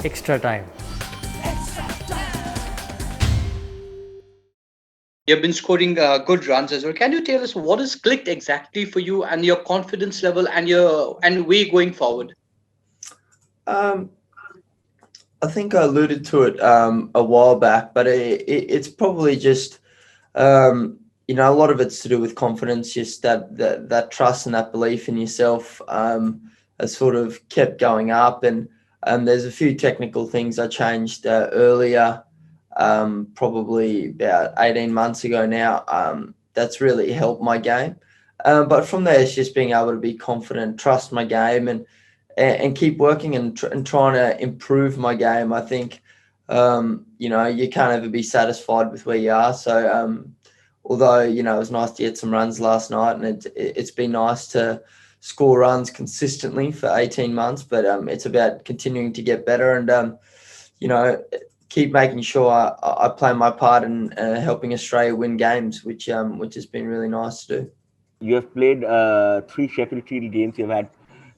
extra time. You've been scoring good runs as well. Can you tell us what has clicked exactly for you and your confidence level and your and way going forward? Um, I think I alluded to it a while back, but it's probably just a lot of it's to do with confidence, just that trust and that belief in yourself has sort of kept going up. And there's a few technical things I changed earlier, probably about 18 months ago now. That's really helped my game. But from there, it's just being able to be confident, trust my game, and keep working and trying to improve my game. I think, you can't ever be satisfied with where you are. So, although, it was nice to get some runs last night, and it's been nice to score runs consistently for 18 months, but it's about continuing to get better and, you know, keep making sure I play my part in helping Australia win games, which has been really nice to do. You have played three Sheffield Shield games. You've had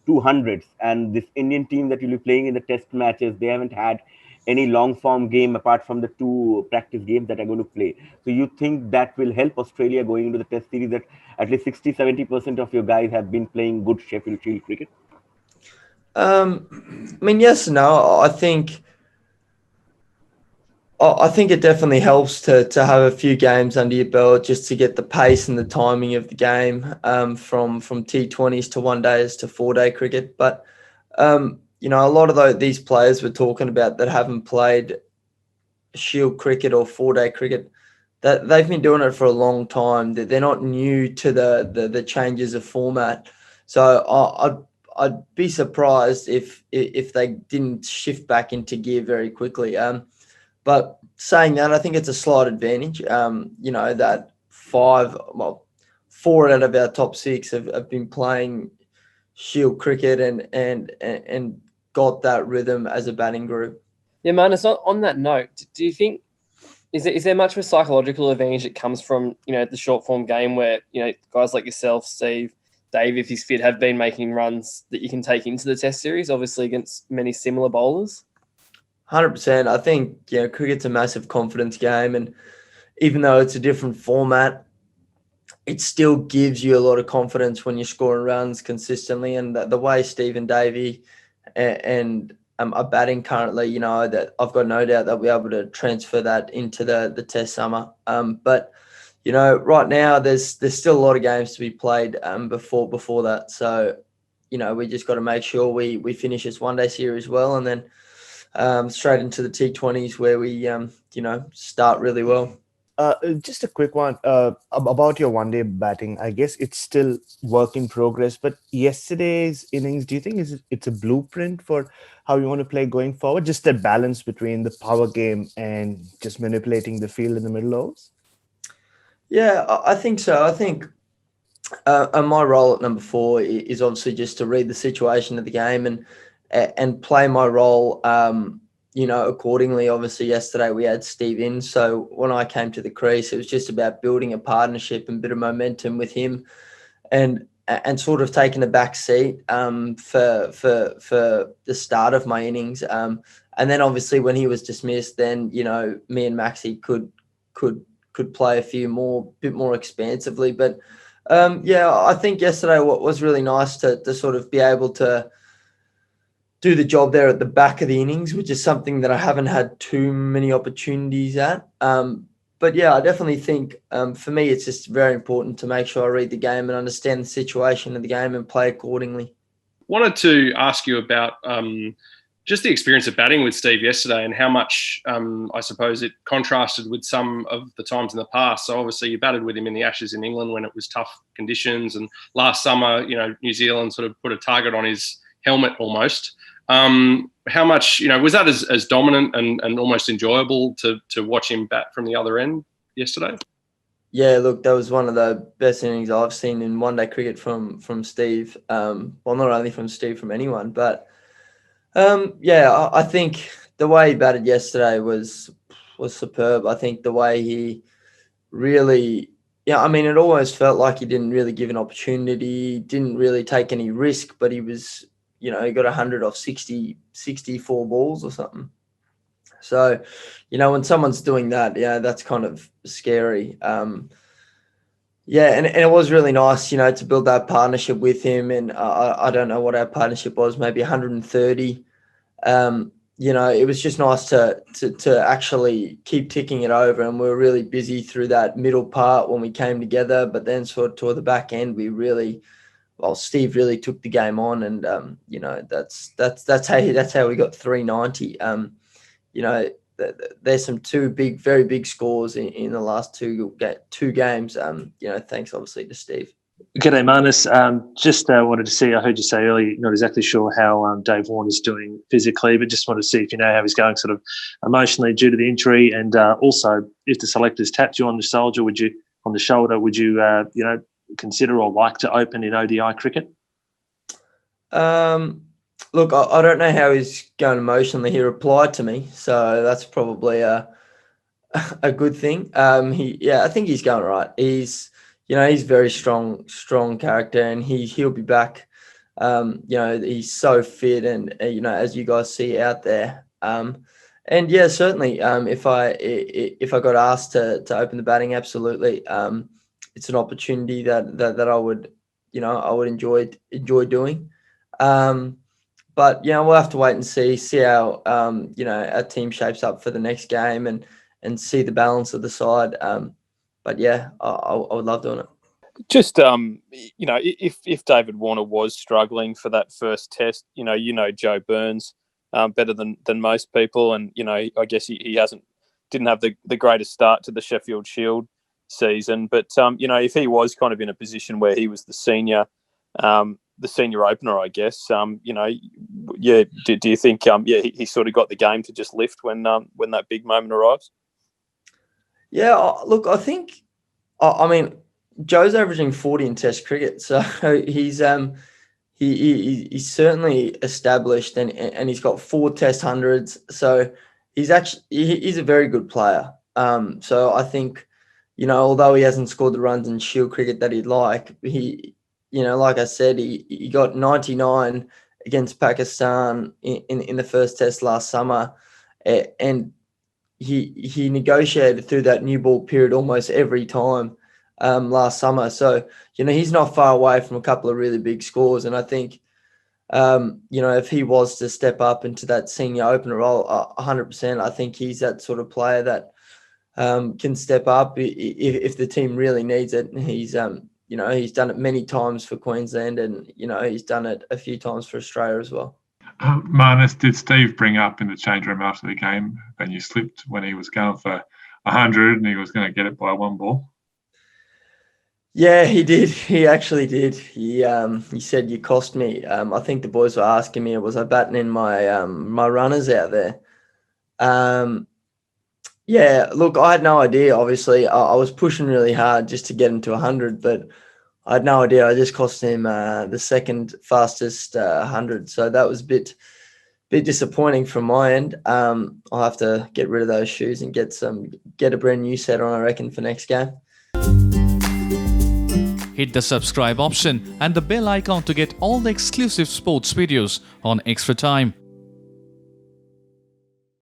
200s, and this Indian team that you'll be playing in the Test matches, they haven't had any long form game apart from the two practice games that are going to play. So you think that will help Australia going into the Test series, that at least 60-70% of your guys have been playing good Sheffield Shield cricket? Yes and no. I think it definitely helps to have a few games under your belt just to get the pace and the timing of the game, from T20s to one days to 4-day cricket. But a lot of these players we're talking about that haven't played Shield cricket or 4-day cricket, that they've been doing it for a long time. That they're not new to the changes of format. So I'd be surprised if they didn't shift back into gear very quickly. But saying that, I think it's a slight advantage. That four out of our top six have been playing Shield cricket and got that rhythm as a batting group. Yeah, Marnus, on that note, do you think is there much of a psychological advantage that comes from the short form game where guys like yourself, Steve, Dave, if he's fit, have been making runs that you can take into the Test series, obviously against many similar bowlers? 100%. I think cricket's a massive confidence game, and even though it's a different format, it still gives you a lot of confidence when you're scoring runs consistently. And the way Steve and Davey and are batting currently, that I've got no doubt they'll be able to transfer that into the Test summer. But right now there's still a lot of games to be played before that. So we just got to make sure we finish this one day series well, and then straight into the T20s where we start really well. Just a quick one about your one-day batting. I guess it's still work in progress, but yesterday's innings, do you think it's a blueprint for how you want to play going forward? Just that balance between the power game and just manipulating the field in the middle overs? Yeah, I think so. I think and my role at number 4 is obviously just to read the situation of the game and play my role, accordingly. Obviously, yesterday we had Steve in, so when I came to the crease, it was just about building a partnership and a bit of momentum with him, and sort of taking a back seat for the start of my innings. And then obviously when he was dismissed, then me and Maxi could play a bit more expansively. But I think yesterday what was really nice to sort of be able to do the job there at the back of the innings, which is something that I haven't had too many opportunities at. But yeah, I definitely think for me, it's just very important to make sure I read the game and understand the situation of the game and play accordingly. Wanted to ask you about just the experience of batting with Steve yesterday and how much, I suppose, it contrasted with some of the times in the past. So obviously you batted with him in the Ashes in England when it was tough conditions. And last summer, New Zealand sort of put a target on his helmet almost. How much, was that as dominant and almost enjoyable to watch him bat from the other end yesterday? Yeah, look, that was one of the best innings I've seen in one-day cricket from Steve. Well, not only from Steve, from anyone. But I think the way he batted yesterday was superb. I think the way he really, it almost felt like he didn't really give an opportunity, didn't really take any risk, but he was he got 100 off 64 balls or something. So, when someone's doing that, that's kind of scary. And it was really nice, to build that partnership with him. And I don't know what our partnership was, maybe 130. It was just nice to actually keep ticking it over. And we were really busy through that middle part when we came together. But then sort of toward the back end, Steve really took the game on, and that's how we got 390. There's some very big scores in the last two games. Thanks obviously to Steve. G'day, Marnus. Just wanted to see, I heard you say earlier, not exactly sure how Dave Warner's doing physically, but just wanted to see if you know how he's going sort of emotionally due to the injury, and also if the selectors tapped you on the shoulder, would you consider or like to open in ODI cricket? Look, I don't know how he's going emotionally. He replied to me, so that's probably a good thing. I think he's going right. He's very strong character, and he'll be back. He's so fit, and as you guys see out there. And yeah, certainly. If I got asked to open the batting, absolutely. It's an opportunity that I would enjoy doing. But we'll have to wait and see how our team shapes up for the next game, and see the balance of the side. But yeah, I would love doing it. Just if David Warner was struggling for that first test, Joe Burns better than most people, and I guess he didn't have the greatest start to the Sheffield Shield season, but if he was kind of in a position where he was the senior opener, I guess, do you think he sort of got the game to just lift when that big moment arrives? Yeah, look, I think, Joe's averaging 40 in Test cricket, so he's certainly established, and he's got 4 Test hundreds, so he's a very good player. So I think, although he hasn't scored the runs in Shield cricket that he'd like, like I said, he got 99 against Pakistan in the first test last summer, and he negotiated through that new ball period almost every time last summer. So, he's not far away from a couple of really big scores. And I think, if he was to step up into that senior opener role, 100%, I think he's that sort of player that can step up if the team really needs it. He's done it many times for Queensland, and, he's done it a few times for Australia as well. Marnus, did Steve bring up in the change room after the game when you slipped when he was going for 100 and he was going to get it by 1 ball? Yeah, he did. He actually did. He said, "You cost me." I think the boys were asking me, was I batting in my my runners out there? Yeah, look, I had no idea. Obviously, I was pushing really hard just to get him to 100, but I had no idea. I just cost him the second fastest 100, so that was a bit disappointing from my end. I'll have to get rid of those shoes and get a brand new set on, I reckon, for next game. Hit the subscribe option and the bell icon to get all the exclusive sports videos on Extra Time.